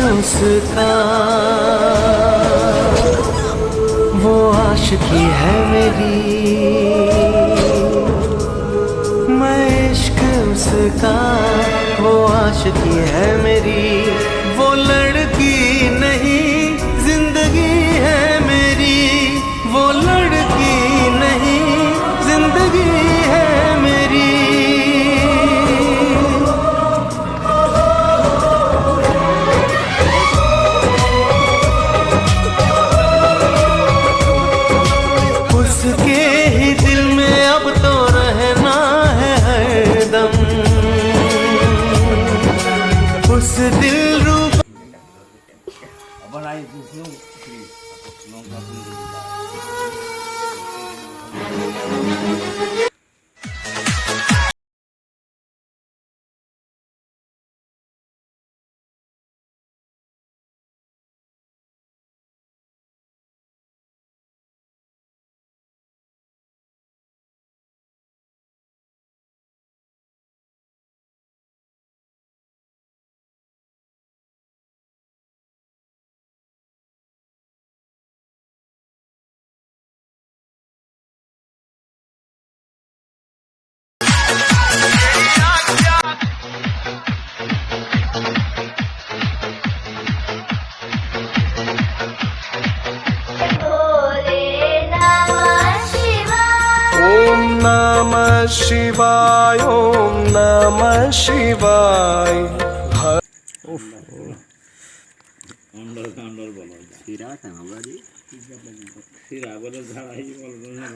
उसका, वो आशिकी है मेरी, मैं इश्क उसका, वो आशिकी है मेरी। वो लड़की नहीं जिंदगी है मेरी, वो लड़की नहीं जिंदगी है मेरी। उसके ही दिल में अब तो रहना है हरदम, उस दिल रूप। ओम नमः शिवाय, ओम नमः शिवाय। শিরা বলে ঝাড়াই বলবো না